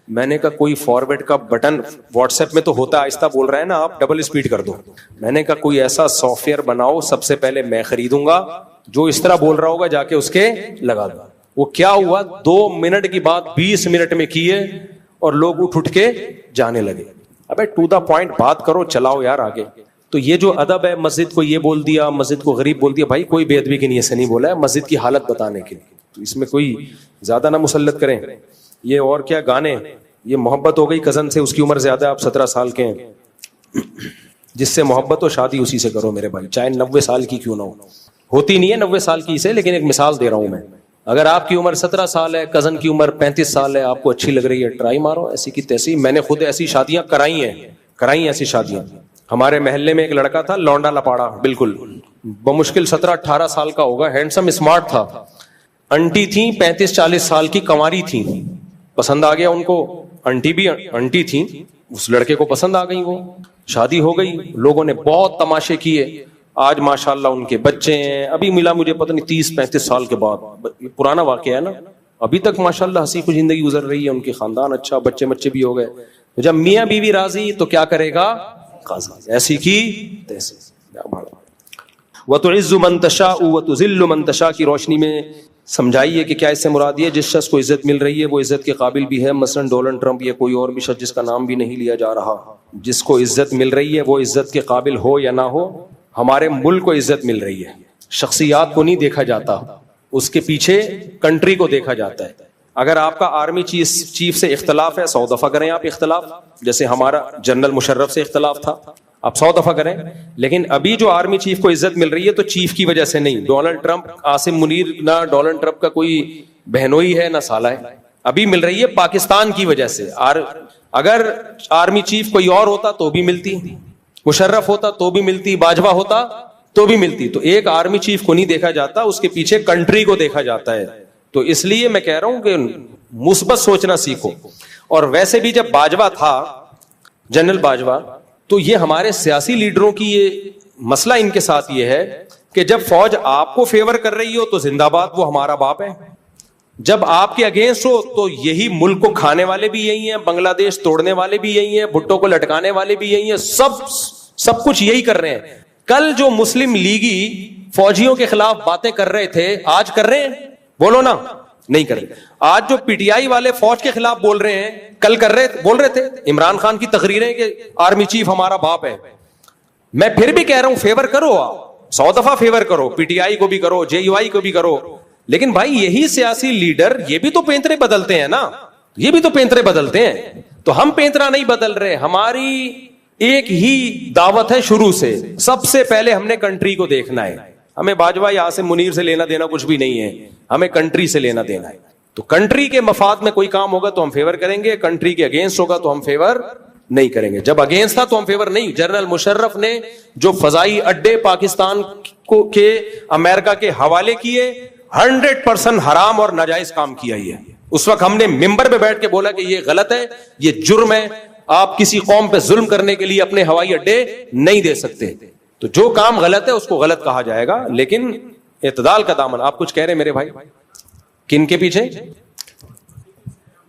میں نے کہا کوئی فارورڈ کا بٹن واٹس ایپ میں تو ہوتا ہے, آہستہ بول رہے ہیں نا آپ, ڈبل اسپیڈ کر دو. میں نے کہا کوئی ایسا سافٹ ویئر بناؤ, سب سے پہلے میں خریدوں گا, جو اس طرح بول رہا ہوگا جا کے اس کے لگا دو. وہ کیا ہوا, 2 منٹ کی بات 20 منٹ میں کیے اور لوگ اٹھ کے جانے لگے. ابے ٹو دا پوائنٹ بات کرو, چلاؤ یار آگے. تو یہ جو ادب ہے, مسجد کو یہ بول دیا, مسجد کو غریب بول دیا, بھائی کوئی بے ادبی کی نیت سے نہیں بولا ہے, مسجد کی حالت بتانے کے لیے. تو اس میں کوئی زیادہ نہ مسلط کریں. یہ اور کیا گانے, یہ محبت ہو گئی کزن سے, اس کی عمر زیادہ, آپ 17 سال کے ہیں, جس سے محبت ہو شادی اسی سے کرو میرے بھائی, چاہے 90 سال کی کیوں نہ ہو. ہوتی نہیں ہے 90 سال کی سے, لیکن ایک مثال دے رہا ہوں میں. اگر آپ کی عمر 17 سال ہے, کزن کی عمر 35 سال ہے, آپ کو اچھی لگ رہی ہے, ٹرائی مارو ایسی کی تیسی. میں نے خود ایسی شادیاں کرائی ہیں ایسی شادیاں. ہمارے محلے میں ایک لڑکا تھا, لونڈا لپاڑا بالکل, بمشکل 17-18 سال کا ہوگا, ہینڈسم اسمارٹ تھا. انٹی تھیں 35-40 سال کی, کنواری تھیں, پسند آ گیا ان کو. انٹی بھی انٹی تھیں, اس لڑکے کو پسند آ گئی, وہ شادی ہو گئی. لوگوں نے بہت تماشے کیے. آج ماشاءاللہ ان کے بچے ہیں, ابھی ملا مجھے پتہ نہیں 30-35 سال کے بعد, پرانا واقعہ ہے نا, ابھی تک ماشاءاللہ ہنسی خوش زندگی گزر رہی ہے, ان کے خاندان اچھا, بچے بھی ہو گئے. جب میاں بیوی راضی تو کیا کرے گا قاضی, ایسی کی تیسی. وَتُعِزُّ مَن تَشَاءُ وَتُذِلُّ مَن تَشَاء کی روشنی میں سمجھائیے کہ کیا اس سے مراد یہ جس شخص کو عزت مل رہی ہے وہ عزت کے قابل بھی ہے, مثلا ڈونلڈ ٹرمپ یا کوئی اور بھی شخص جس کا نام بھی نہیں لیا جا رہا, جس کو عزت مل رہی ہے وہ عزت کے قابل ہو یا نہ ہو. ہمارے ملک کو عزت مل رہی ہے, شخصیات کو نہیں دیکھا جاتا, اس کے پیچھے کنٹری کو دیکھا جاتا ہے. اگر آپ کا آرمی چیف سے اختلاف ہے 100 دفعہ کریں آپ اختلاف, جیسے ہمارا جنرل مشرف سے اختلاف تھا, آپ 100 دفعہ کریں. لیکن ابھی جو آرمی چیف کو عزت مل رہی ہے تو چیف کی وجہ سے نہیں, ڈونلڈ ٹرمپ, عاصم منیر نہ ڈونلڈ ٹرمپ کا کوئی بہنوئی ہے نہ سالہ ہے, ابھی مل رہی ہے پاکستان کی وجہ سے. اگر آرمی چیف کوئی اور ہوتا تو بھی ملتی, مشرف ہوتا تو بھی ملتی, باجوہ ہوتا تو بھی ملتی. تو ایک آرمی چیف کو نہیں دیکھا جاتا, اس کے پیچھے کنٹری کو دیکھا جاتا ہے. تو اس لیے میں کہہ رہا ہوں کہ مثبت سوچنا سیکھو. اور ویسے بھی جب باجوہ تھا, جنرل باجوہ, تو یہ ہمارے سیاسی لیڈروں کی یہ مسئلہ ان کے ساتھ یہ ہے کہ جب فوج آپ کو فیور کر رہی ہو تو زندہ باد وہ ہمارا باپ ہے, جب آپ کے اگینسٹ ہو تو یہی ملک کو کھانے والے بھی یہی ہیں, بنگلہ دیش توڑنے والے بھی یہی ہیں, بھٹو کو لٹکانے والے بھی یہی ہیں, سب کچھ یہی کر رہے ہیں. کل جو مسلم لیگی فوجیوں کے خلاف باتیں کر رہے تھے آج کر رہے ہیں, بولو نا, نہیں کر رہے. آج جو پی ٹی آئی والے فوج کے خلاف بول رہے ہیں کل بول رہے تھے. عمران خان کی تقریریں کہ آرمی چیف ہمارا باپ ہے. میں پھر بھی کہہ رہا ہوں فیور کرو, آپ 100 دفعہ فیور کرو, پی ٹی آئی کو بھی کرو, جے یو آئی کو بھی کرو, لیکن بھائی یہی سیاسی لیڈر یہ بھی تو پینترے بدلتے ہیں نا, یہ بھی تو پینترے بدلتے ہیں. تو ہم پینترا نہیں بدل رہے, ہماری ایک ہی دعوت ہے شروع سے, سب سے پہلے ہم نے کنٹری کو دیکھنا ہے. ہمیں باجوہ یا عاصم منیر سے لینا دینا کچھ بھی نہیں ہے, ہمیں کنٹری سے لینا دینا ہے. تو کنٹری کے مفاد میں کوئی کام ہوگا تو ہم فیور کریں گے, کنٹری کے اگینسٹ ہوگا تو ہم فیور نہیں کریں گے. جب اگینسٹ تھا تو ہم فیور نہیں. جنرل مشرف نے جو فضائی اڈے پاکستان کو کے امریکہ کے حوالے کیے 100% حرام اور ناجائز کام کیا ہی ہے. اس وقت ہم نے ممبر پہ بیٹھ کے بولا کہ یہ غلط ہے, یہ جرم ہے, آپ کسی قوم پہ ظلم کرنے کے لیے اپنے ہوائی اڈے نہیں دے سکتے. تو جو کام غلط ہے اس کو غلط کہا جائے گا, لیکن اعتدال کا دامن. آپ کچھ کہہ رہے ہیں میرے بھائی, کن کے پیچھے؟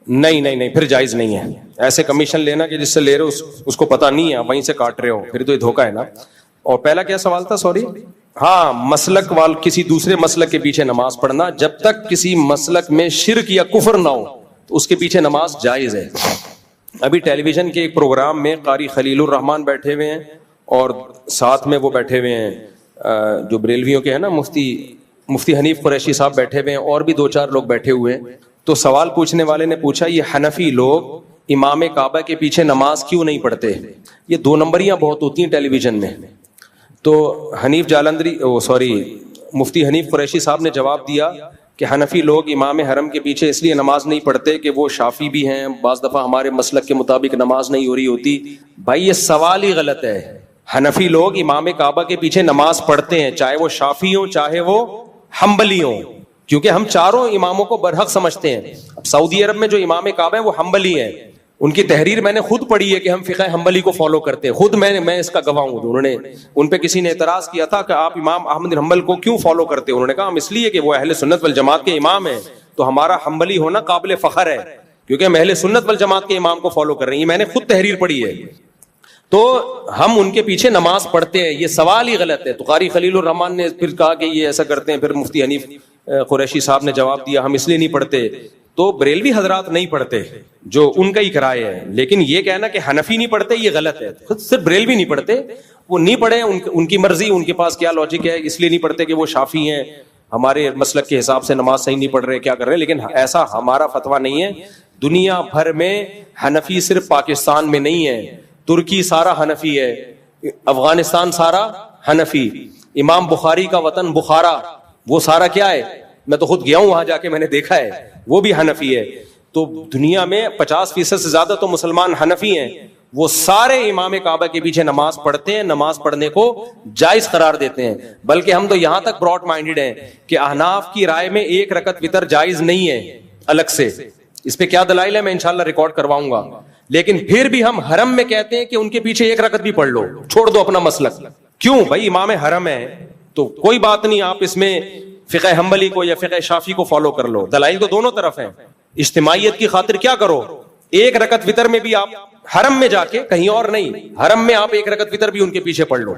نہیں, پھر جائز نہیں ہے ایسے کمیشن لینا کہ جس سے لے رہے ہو اس کو پتا نہیں ہے, وہیں سے کاٹ رہے ہو, پھر تو یہ دھوکا ہے نا. اور پہلا کیا سوال تھا, سوری, ہاں, مسلک کسی دوسرے مسلک کے پیچھے نماز پڑھنا, جب تک کسی مسلک میں شرک یا کفر نہ ہو تو اس کے پیچھے نماز جائز ہے. ابھی ٹیلی ویژن کے ایک پروگرام میں قاری خلیل الرحمان بیٹھے ہوئے ہیں اور ساتھ میں وہ بیٹھے ہوئے ہیں جو بریلویوں کے ہیں نا, مفتی حنیف قریشی صاحب بیٹھے ہوئے ہیں, اور بھی 2-4 لوگ بیٹھے ہوئے ہیں. تو سوال پوچھنے والے نے پوچھا یہ حنفی لوگ امام کعبہ کے پیچھے نماز کیوں نہیں پڑھتے؟ یہ 2 نمبریاں بہت ہوتی ہیں ٹیلی ویژن میں. تو مفتی حنیف قریشی صاحب نے جواب دیا کہ حنفی لوگ امام حرم کے پیچھے اس لیے نماز نہیں پڑھتے کہ وہ شافی بھی ہیں, بعض دفعہ ہمارے مسلک کے مطابق نماز نہیں ہو رہی ہوتی. بھائی یہ سوال ہی غلط ہے. حنفی لوگ امام کعبہ کے پیچھے نماز پڑھتے ہیں، چاہے وہ شافعی ہوں چاہے وہ حنبلی ہوں، کیونکہ ہم چاروں اماموں کو برحق سمجھتے ہیں. اب سعودی عرب میں جو امام کعبہ ہیں وہ حنبلی ہیں، ان کی تحریر میں نے خود پڑھی ہے کہ ہم فقہ حنبلی کو فالو کرتے ہیں، خود میں اس کا گواہ ہوں. انہوں نے ان پہ کسی نے اعتراض کیا تھا کہ آپ امام احمد بن حنبل کو کیوں فالو کرتے ہیں؟ انہوں نے کہا ہم اس لیے کہ وہ اہل سنت والجماعت کے امام ہیں، تو ہمارا حنبلی ہونا قابل فخر ہے کیونکہ ہم اہل سنت والجماعت کے امام کو فالو کر رہے ہیں. میں نے خود تحریر پڑھی ہے. تو ہم ان کے پیچھے نماز پڑھتے ہیں، یہ سوال ہی غلط ہے. تو قاری خلیل الرحمان نے پھر کہا کہ یہ ایسا کرتے ہیں، پھر مفتی حنیف قریشی صاحب نے جواب دیا ہم اس لیے نہیں پڑھتے. تو بریلوی حضرات نہیں پڑھتے جو ان کا ہی کرائے ہے، لیکن یہ کہنا کہ حنفی نہیں پڑھتے یہ غلط ہے. صرف بریلوی نہیں پڑھتے، وہ نہیں پڑھے، ان کی مرضی، ان کے پاس کیا لاجک ہے، اس لیے نہیں پڑھتے کہ وہ شافعی ہیں، ہمارے مسلک کے حساب سے نماز صحیح نہیں پڑھ رہے، کیا کر رہے ہیں. لیکن ایسا ہمارا فتویٰ نہیں ہے. دنیا بھر میں حنفی صرف پاکستان میں نہیں ہے، ترکی سارا حنفی ہے، افغانستان سارا حنفی، امام بخاری کا وطن بخارا وہ سارا کیا ہے، میں تو خود گیا ہوں وہاں جا کے میں نے دیکھا ہے، وہ بھی حنفی ہے. تو دنیا میں 50% سے زیادہ تو مسلمان حنفی ہیں، وہ سارے امام کعبہ کے پیچھے نماز پڑھتے ہیں، نماز پڑھنے کو جائز قرار دیتے ہیں. بلکہ ہم تو یہاں تک براڈ مائنڈڈ ہیں کہ احناف کی رائے میں 1 رکعت وتر جائز نہیں ہے الگ سے. اس پہ کیا دلائل ہے میں انشاءاللہ ریکارڈ کرواؤں گا. لیکن پھر بھی ہم حرم میں کہتے ہیں کہ ان کے پیچھے 1 رکعت بھی پڑھ لو، چھوڑ دو اپنا مسلک. کیوں بھائی؟ امام حرم ہے تو کوئی بات نہیں، آپ اس میں فقہ حنبلی کو یا فقہ شافعی کو فالو کر لو. دلائل تو دونوں طرف ہیں. اجتماعیت کی خاطر کیا کرو، 1 رکعت وتر میں بھی آپ حرم میں جا کے، کہیں اور نہیں، حرم میں آپ 1 رکعت وتر بھی ان کے پیچھے پڑھ لو.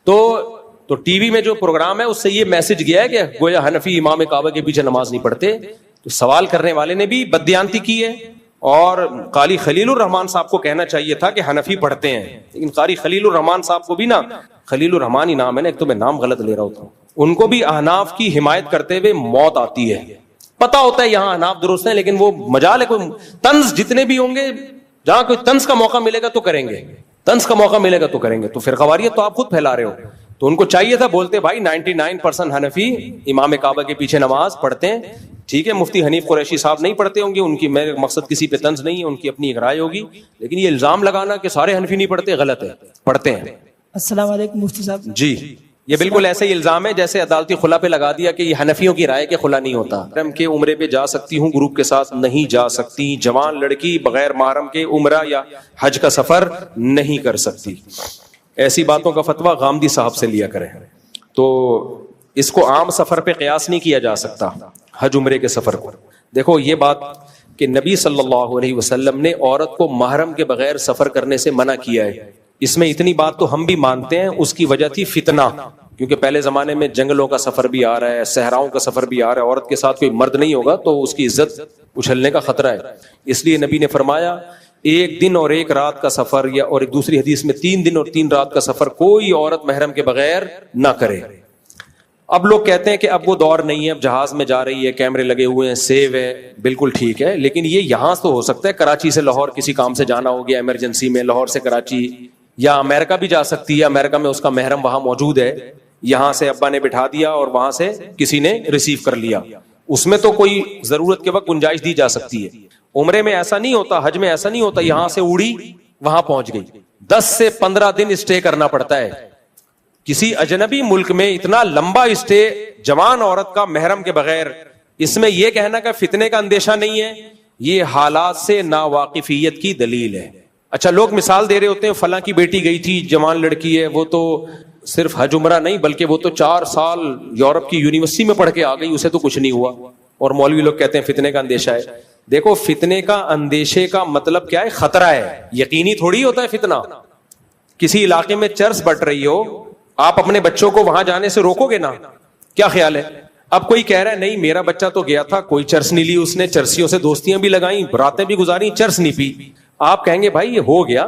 تو ٹی وی میں جو پروگرام ہے اس سے یہ میسج گیا ہے کہ گویا حنفی امام کعبہ کے پیچھے نماز نہیں پڑھتے. تو سوال کرنے والے نے بھی بددیانتی کی ہے، اور قاری خلیل الرحمان صاحب کو کہنا چاہیے تھا کہ حنفی پڑھتے ہیں. لیکن قاری خلیل الرحمان صاحب کو بھی نا، خلیل الرحمان ہی نام ہے نا، ایک تو میں نام غلط لے رہا ہوتا ہوں، ان کو بھی احناف کی حمایت کرتے ہوئے موت آتی ہے. پتا ہوتا ہے یہاں احناف درست ہیں، لیکن وہ مجال ہے، کوئی طنز جتنے بھی ہوں گے، جہاں کوئی طنز کا موقع ملے گا تو کریں گے، طنز کا موقع ملے گا تو کریں گے. تو پھر فرقواریت تو آپ خود پھیلا رہے ہو. تو ان کو چاہیے تھا بولتے بھائی 99% حنفی امام کعبہ کے پیچھے نماز پڑھتے ہیں. ٹھیک ہے مفتی حنیف قریشی صاحب نہیں پڑھتے ہوں گے، ان کی میرے مقصد کسی پہ طنز نہیں ہے، ان کی اپنی ایک رائے ہوگی. لیکن یہ الزام لگانا کہ سارے حنفی نہیں پڑھتے غلط ہے، پڑھتے ہیں. السلام علیکم مفتی صاحب. جی یہ بالکل ایسے ہی الزام ہے جیسے عدالتی خلا پہ لگا دیا کہ یہ حنفیوں کی رائے کہ خلا نہیں ہوتا. محرم کے عمرے پہ جا سکتی ہوں، گروپ کے ساتھ نہیں جا سکتی. جوان لڑکی بغیر محرم کے عمرہ یا حج کا سفر نہیں کر سکتی. ایسی باتوں کا فتویٰ غامدی صاحب سے لیا کریں. تو اس کو عام سفر پہ قیاس نہیں کیا جا سکتا، حج عمرے کے سفر کو. دیکھو یہ بات کہ نبی صلی اللہ علیہ وسلم نے عورت کو محرم کے بغیر سفر کرنے سے منع کیا ہے، اس میں اتنی بات تو ہم بھی مانتے ہیں. اس کی وجہ تھی فتنہ، کیونکہ پہلے زمانے میں جنگلوں کا سفر بھی آ رہا ہے، صحراؤں کا سفر بھی آ رہا ہے، عورت کے ساتھ کوئی مرد نہیں ہوگا تو اس کی عزت اچھلنے کا خطرہ ہے. اس لیے نبی نے فرمایا 1 دن اور 1 رات کا سفر، یا اور ایک دوسری حدیث میں 3 دن اور 3 رات کا سفر کوئی عورت محرم کے بغیر نہ کرے. اب لوگ کہتے ہیں کہ اب وہ دور نہیں ہے، اب جہاز میں جا رہی ہے، کیمرے لگے ہوئے ہیں، سیو ہے. بالکل ٹھیک ہے، لیکن یہ یہاں تو ہو سکتا ہے، کراچی سے لاہور کسی کام سے جانا ہو گیا ایمرجنسی میں، لاہور سے کراچی، یا امریکہ بھی جا سکتی ہے، امریکہ میں اس کا محرم وہاں موجود ہے، یہاں سے ابا نے بٹھا دیا اور وہاں سے کسی نے ریسیو کر لیا. اس میں تو کوئی ضرورت کے وقت گنجائش دی جا سکتی ہے. عمرے میں ایسا نہیں ہوتا، حج میں ایسا نہیں ہوتا، یہاں سے اڑی وہاں پہنچ گئی. 10 سے 15 دن اسٹے کرنا پڑتا ہے. کسی اجنبی ملک میں اتنا لمبا اسٹے جوان عورت کا محرم کے بغیر، اس میں یہ کہنا کہ فتنے کا اندیشہ نہیں ہے، یہ حالات سے ناواقفیت کی دلیل ہے. اچھا لوگ مثال دے رہے ہوتے ہیں فلاں کی بیٹی گئی تھی، جوان لڑکی ہے، وہ تو صرف حج عمرہ نہیں بلکہ وہ تو 4 سال یورپ کی یونیورسٹی میں پڑھ کے آ گئی، اسے تو کچھ نہیں ہوا، اور مولوی لوگ کہتے ہیں فتنے کا اندیشہ ہے. دیکھو فتنے کا اندیشے کا مطلب کیا ہے؟ خطرہ ہے، یقینی تھوڑی ہوتا ہے فتنہ. کسی علاقے میں چرس بٹ رہی ہو، آپ اپنے بچوں کو وہاں جانے سے روکو گے نا؟ کیا خیال ہے؟ اب کوئی کہہ رہا ہے نہیں میرا بچہ تو گیا تھا، کوئی چرس نہیں لی اس نے، چرسیوں سے دوستیاں بھی لگائیں، راتیں بھی گزاری، چرس نہیں پی. آپ کہیں گے بھائی یہ ہو گیا،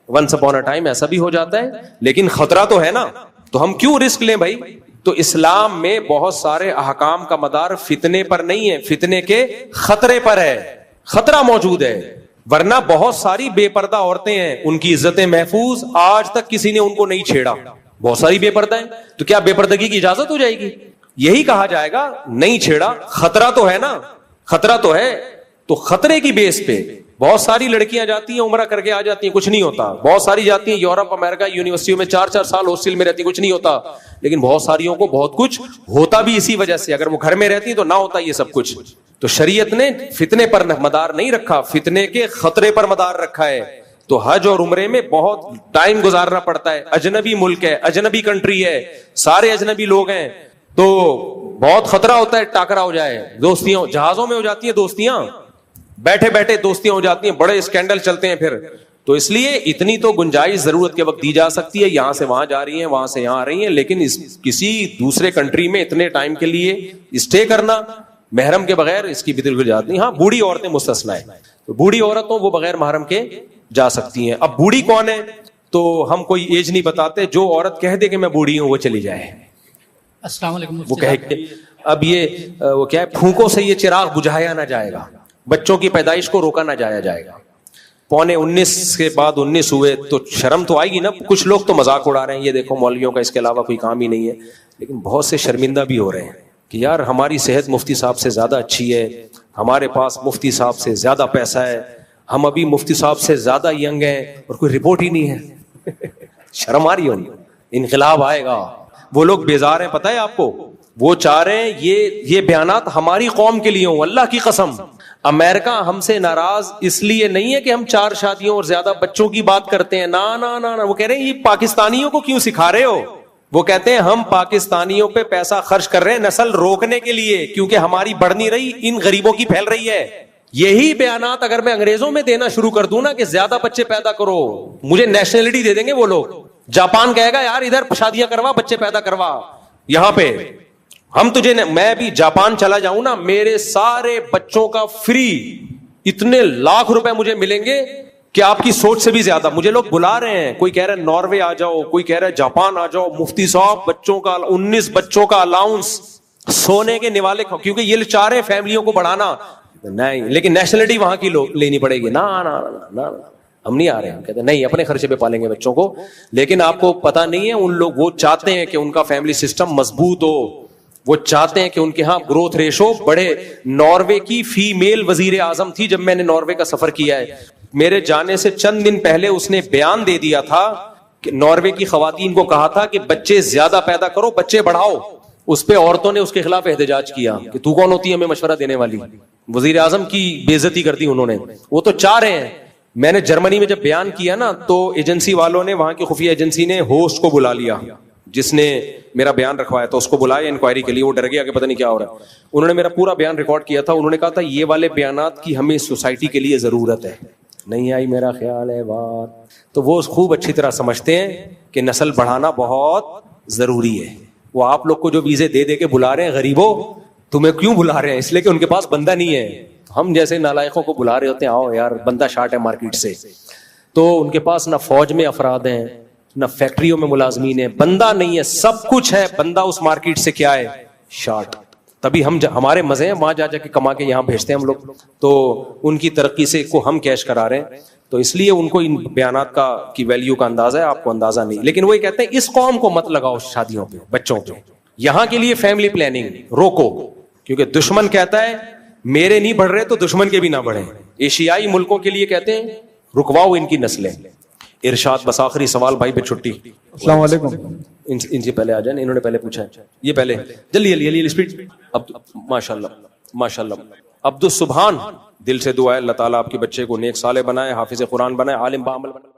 ونس اپون اے ٹائم ایسا بھی ہو جاتا ہے، لیکن خطرہ تو ہے نا، تو ہم کیوں رسک لیں بھائی؟ تو اسلام میں بہت سارے احکام کا مدار فتنے پر نہیں ہے، فتنے کے خطرے پر ہے، خطرہ موجود ہے. ورنہ بہت ساری بے پردہ عورتیں ہیں، ان کی عزتیں محفوظ، آج تک کسی نے ان کو نہیں چھیڑا. بہت ساری بے پردہ ہیں، تو کیا بے پردگی کی اجازت ہو جائے گی؟ یہی کہا جائے گا نہیں چھیڑا، خطرہ تو ہے نا، خطرہ تو ہے. تو خطرے کی بیس پہ بہت ساری لڑکیاں جاتی ہیں عمرہ کر کے آ جاتی ہیں, کچھ نہیں ہوتا. بہت ساری جاتی ہیں یورپ امریکہ یونیورسٹیوں میں 4 سال ہاسٹل میں رہتی ہیں, کچھ نہیں ہوتا. لیکن بہت ساریوں کو بہت کچھ ہوتا بھی اسی وجہ سے. اگر وہ گھر میں رہتی ہیں تو نہ ہوتا یہ سب کچھ. تو شریعت نے فتنے پر مدار نہیں رکھا, فتنے کے خطرے پر مدار رکھا ہے. تو حج اور عمرے میں بہت ٹائم گزارنا پڑتا ہے. اجنبی ملک ہے, اجنبی کنٹری ہے, سارے اجنبی لوگ ہیں, تو بہت خطرہ ہوتا ہے ٹاکرا ہو جائے. دوستیاں جہازوں میں ہو جاتی ہیں, دوستیاں بیٹھے بیٹھے دوستیاں ہو جاتی ہیں, بڑے اسکینڈل چلتے ہیں پھر. تو اس لیے اتنی تو گنجائش ضرورت کے وقت دی جا سکتی ہے. یہاں سے وہاں جا رہی ہیں, وہاں سے یہاں آ رہی ہیں, لیکن کسی دوسرے کنٹری میں اتنے ٹائم کے لیے اسٹے کرنا محرم کے بغیر, اس کی بالکل اجازت نہیں. ہاں بوڑھی عورتیں مستثنا ہیں, تو بوڑھی عورتوں وہ بغیر محرم کے جا سکتی ہیں. اب بوڑھی کون ہے تو ہم کوئی ایج نہیں بتاتے, جو عورت کہہ دے کہ میں بوڑھی ہوں وہ چلی جائے. السلام علیکم. وہ کہے کہ اب یہ وہ کیا ہے, پھونکوں سے یہ چراغ بجھایا نہ جائے گا, بچوں کی پیدائش کو روکا نہ جائے گا. 19:15 کے بعد 19 ہوئے تو شرم تو آئے گی نا. کچھ لوگ تو مذاق اڑا رہے ہیں, یہ دیکھو مولویوں کا اس کے علاوہ کوئی کام ہی نہیں ہے. لیکن بہت سے شرمندہ بھی ہو رہے ہیں کہ یار ہماری صحت مفتی صاحب سے زیادہ اچھی ہے, ہمارے پاس مفتی صاحب سے زیادہ پیسہ ہے, ہم ابھی مفتی صاحب سے زیادہ ینگ ہیں اور کوئی رپورٹ ہی نہیں ہے. شرم آ رہی ہوگی. انقلاب آئے گا. وہ لوگ بیزار ہیں, پتہ ہے آپ کو, وہ چاہ رہے ہیں یہ بیانات ہماری قوم کے لیے ہوں. اللہ کی قسم, امریکہ ہم سے ناراض اس لیے نہیں ہے کہ ہم 4 شادیوں اور زیادہ بچوں کی بات کرتے ہیں. نا وہ کہہ رہے ہیں یہ پاکستانیوں کو کیوں سکھا رہے ہو. وہ کہتے ہیں ہم پاکستانیوں پہ پیسہ خرچ کر رہے ہیں نسل روکنے کے لیے, کیونکہ ہماری بڑھ نہیں رہی, ان غریبوں کی پھیل رہی ہے. یہی بیانات اگر میں انگریزوں میں دینا شروع کر دوں نا کہ زیادہ بچے پیدا کرو, مجھے نیشنلٹی دے دیں گے وہ لوگ. جاپان کہے گا یار ادھر شادیاں کروا, بچے پیدا کروا, یہاں پہ ہم تجھے. میں بھی جاپان چلا جاؤں نا, میرے سارے بچوں کا فری اتنے لاکھ روپے مجھے ملیں گے کہ آپ کی سوچ سے بھی زیادہ. مجھے لوگ بلا رہے ہیں, کوئی کہہ رہا ہے ناروے آ جاؤ, کوئی کہہ رہا ہے جاپان آ جاؤ, مفتی صاحب بچوں کا 19 بچوں کا الاؤنس, سونے کے نوالے, کیونکہ یہ چاہ رہے ہیں فیملیوں کو بڑھانا. نہیں, لیکن نیشنلٹی وہاں کی لینی پڑے گی. نا ہم نہیں آ رہے ہیں. کہتے ہیں نہیں, اپنے خرچے پہ پالیں گے بچوں کو. لیکن آپ کو پتا نہیں ہے, ان لوگ وہ چاہتے ہیں کہ ان کا فیملی سسٹم مضبوط ہو, وہ چاہتے ہیں کہ ان کے ہاں گروتھ ریشو بڑھے. ناروے کی فیمیل وزیر اعظم تھی, جب میں نے ناروے کا سفر کیا ہے, میرے جانے سے چند دن پہلے اس نے بیان دے دیا تھا کہ ناروے کی خواتین کو کہا تھا کہ بچے زیادہ پیدا کرو, بچے بڑھاؤ. اس پہ عورتوں نے اس کے خلاف احتجاج کیا کہ تو کون ہوتی ہے ہمیں مشورہ دینے والی. وزیر اعظم کی بے عزتی کر دی انہوں نے. وہ تو چاہ رہے ہیں. میں نے جرمنی میں جب بیان کیا نا, تو ایجنسی والوں نے, وہاں کی خفیہ ایجنسی نے ہوسٹ کو بلا لیا جس نے میرا بیان رکھوایا تھا, اس کو بلایا انکوائری کے لیے. وہ ڈر گیا کہ پتہ نہیں کیا ہو رہا ہے. انہوں نے میرا پورا بیان ریکارڈ کیا تھا. انہوں نے کہا تھا یہ والے بیانات کی ہمیں سوسائٹی کے لیے ضرورت ہے. نہیں آئی میرا خیال ہے بات. تو وہ خوب اچھی طرح سمجھتے ہیں کہ نسل بڑھانا بہت ضروری ہے. وہ آپ لوگ کو جو ویزے دے کے بلا رہے ہیں, غریبوں تمہیں کیوں بلا رہے ہیں؟ اس لیے کہ ان کے پاس بندہ نہیں ہے. ہم جیسے نالائقوں کو بلا رہے ہوتے ہیں, آؤ یار بندہ شارٹ ہے مارکیٹ سے. تو ان کے پاس نہ فوج میں افراد ہیں, نہ فیکٹریوں میں ملازمین ہیں, بندہ نہیں ہے. سب کچھ ہے, بندہ اس مارکیٹ سے کیا ہے, شارٹ. تبھی ہمارے مزے ہیں, وہاں جا کے کما کے یہاں بھیجتے ہیں ہم لوگ. تو ان کی ترقی سے کو ہم کیش کرا رہے ہیں. تو اس لیے ان کو ان بیانات کی ویلیو کا اندازہ ہے, آپ کو اندازہ نہیں. لیکن وہ یہ کہتے ہیں اس قوم کو مت لگاؤ شادیوں پہ, بچوں پہ. یہاں کے لیے فیملی پلاننگ روکو, کیونکہ دشمن کہتا ہے میرے نہیں بڑھ رہے تو دشمن کے بھی نہ بڑھیں. ایشیائی ملکوں کے لیے کہتے ہیں رکواؤ ان کی نسلیں. ارشاد. بس آخری سوال بھائی پہ چھٹی. السلام علیکم. ان سے پہلے آ جائیں, انہوں نے پہلے پوچھا ہے. یہ پہلے جلدی اسپیڈ. ماشاء اللہ عبد السبحان, دل سے دعا ہے اللہ تعالیٰ آپ کے بچے کو نیک صالح بنائے, حافظ قرآن بنائے, عالم بعمل بنائے.